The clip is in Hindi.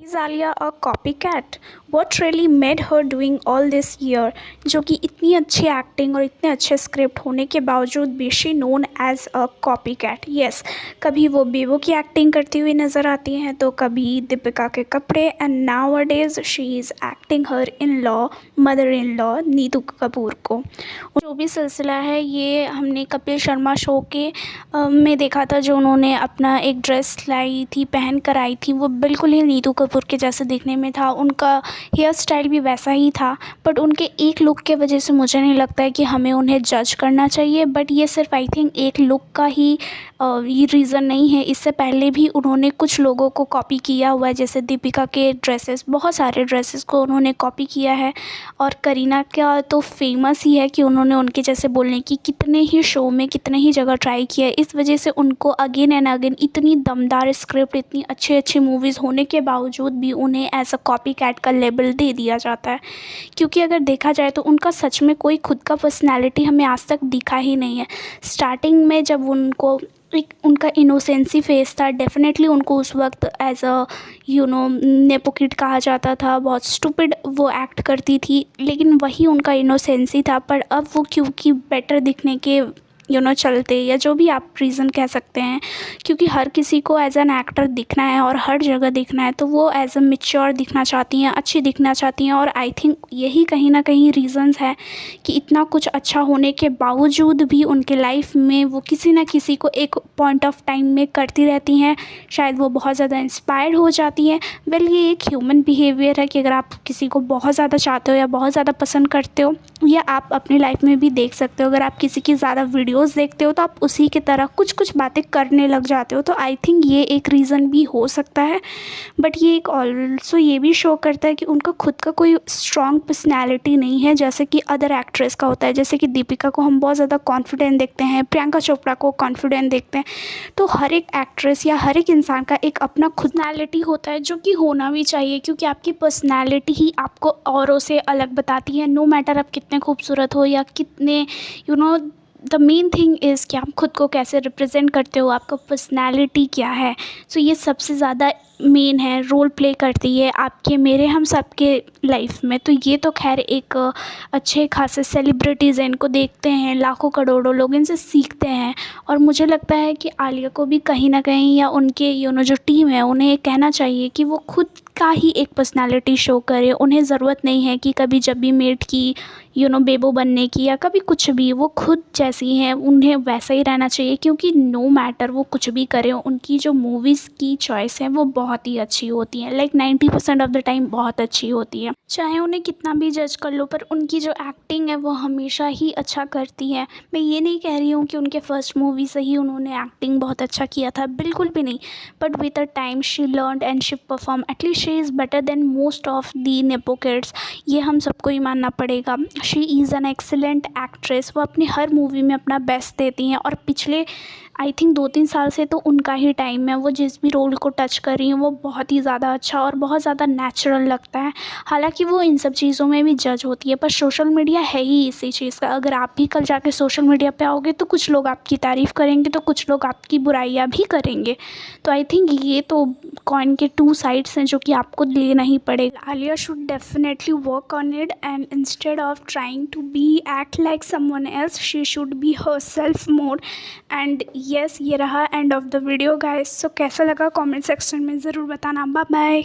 Is Alia a copycat? What really made her doing all this year? जो कि इतनी अच्छी एक्टिंग और इतने अच्छे स्क्रिप्ट होने के बावजूद भी she known as a copycat. Yes, कभी वो बेबो की एक्टिंग करती हुई नज़र आती हैं तो कभी दीपिका के कपड़े, and now a days she is acting her in law, mother in law Neetu Kapoor को। जो भी सिलसिला है ये हमने कपिल शर्मा शो के में देखा था, जो उन्होंने अपना एक ड्रेस लाई थी, पहन कर आई थी, वो बिल्कुल ही नीतू कपूर के जैसे दिखने में था। उनका हेयर स्टाइल भी वैसा ही था, बट उनके एक लुक के वजह से मुझे नहीं लगता है कि हमें उन्हें जज करना चाहिए। बट ये सिर्फ आई थिंक एक लुक का ही ये रीज़न नहीं है, इससे पहले भी उन्होंने कुछ लोगों को कॉपी किया हुआ है, जैसे दीपिका के ड्रेसेस, बहुत सारे ड्रेसेस को उन्होंने कॉपी किया है। और करीना का तो फेमस ही है कि उन्होंने उनके जैसे बोलने की कितने ही शो में कितने ही जगह ट्राई किया है। इस वजह से उनको अगेन एंड अगेन इतनी दमदार स्क्रिप्ट, इतनी अच्छी अच्छी मूवीज़ होने के बावजूद भी उन्हें एज अ कॉपी कैट का लेबल दे दिया जाता है। क्योंकि अगर देखा जाए तो उनका सच में कोई खुद का पर्सनैलिटी हमें आज तक दिखा ही नहीं है। स्टार्टिंग में जब उनको एक उनका इनोसेंसी फेस था, डेफिनेटली उनको उस वक्त एज अ नेपो किड कहा जाता था, बहुत स्टूपिड वो एक्ट करती थी, लेकिन वही उनका इनोसेंसी था। पर अब वो क्योंकि बेटर दिखने के चलते, या जो भी आप रीज़न कह सकते हैं, क्योंकि हर किसी को एज एन एक्टर दिखना है और हर जगह दिखना है, तो वो एज अ मेच्योर दिखना चाहती हैं, अच्छी दिखना चाहती हैं। और आई थिंक यही कहीं ना कहीं रीज़न्स है कि इतना कुछ अच्छा होने के बावजूद भी उनके लाइफ में वो किसी न किसी को एक पॉइंट ऑफ टाइम में करती रहती हैं। शायद वो बहुत ज़्यादा इंस्पायर्ड हो जाती हैं। वेल, ये एक ह्यूमन बिहेवियर है कि अगर आप किसी को बहुत ज़्यादा चाहते हो या बहुत ज़्यादा पसंद करते हो, या आप अपनी लाइफ में भी देख सकते हो, अगर आप किसी की ज़्यादा वीडियोस देखते हो तो आप उसी की तरह कुछ कुछ बातें करने लग जाते हो। तो आई थिंक ये एक रीज़न भी हो सकता है। बट ये एक ऑल्सो ये भी शो करता है कि उनका खुद का कोई स्ट्रॉन्ग पर्सनैलिटी नहीं है, जैसे कि अदर एक्ट्रेस का होता है। जैसे कि दीपिका को हम बहुत ज़्यादा कॉन्फिडेंट देखते हैं, प्रियंका चोपड़ा को कॉन्फिडेंट देखते हैं। तो हर एक एक्ट्रेस या हर एक इंसान का एक अपना खुद पर्सनैलिटी होता है, जो कि होना भी चाहिए, क्योंकि आपकी पर्सनैलिटी ही आपको औरों से अलग बताती है। नो मैटर आप कितने खूबसूरत हो या कितने द मेन थिंग इज़ कि आप खुद को कैसे रिप्रेजेंट करते हो, आपका पर्सनैलिटी क्या है। सो ये सबसे ज़्यादा मेन है, रोल प्ले करती है आपके, मेरे, हम सब के लाइफ में। तो ये तो खैर एक अच्छे खासे सेलिब्रिटीज़ हैं, इनको देखते हैं लाखों करोड़ों लोग, इनसे सीखते हैं। और मुझे लगता है कि आलिया को भी कहीं ना कहीं, या उनके जो टीम है, उन्हें ये कहना चाहिए कि वो खुद का ही एक पर्सनालिटी शो करे। उन्हें ज़रूरत नहीं है कि कभी जब भी मेट की बेबो बनने की, या कभी कुछ भी, वो खुद जैसी हैं उन्हें वैसा ही रहना चाहिए। क्योंकि नो मैटर वो कुछ भी करें, उनकी जो मूवीज़ की चॉइस है वो बहुत ही अच्छी होती है, लाइक 90% ऑफ द टाइम बहुत अच्छी होती है। चाहे उन्हें कितना भी जज कर लो, पर उनकी जो एक्टिंग है वो हमेशा ही अच्छा करती है। मैं ये नहीं कह रही हूँ कि उनके फर्स्ट मूवी से ही उन्होंने एक्टिंग बहुत अच्छा किया था, बिल्कुल भी नहीं। But with the time she learned and she perform, at least she is better than most of the nepo kids, ये हम सबको ही मानना पड़ेगा। She is an excellent actress, वो अपनी हर मूवी में अपना बेस्ट देती हैं। और पिछले आई थिंक 2-3 साल से तो उनका ही टाइम है, वो जिस भी रोल को टच कर रही हैं वो बहुत ही ज़्यादा अच्छा और बहुत ज़्यादा नेचुरल लगता है। हालांकि वो इन सब चीज़ों में भी जज होती है, पर सोशल मीडिया है ही इसी चीज़ का। अगर आप भी कल जाके सोशल मीडिया पे आओगे तो कुछ लोग आपकी तारीफ़ करेंगे, तो कुछ लोग आपकी बुराइयाँ भी करेंगे। तो आई थिंक ये तो कॉइन के 2 साइड्स हैं, जो कि आपको लेना ही पड़ेगा। Alia should definitely work on it, and instead of trying to be act like someone else, she should be herself more. And yes, ये रहा end of the video guys. So कैसा लगा कमेंट सेक्शन में ज़रूर बताना। Bye bye.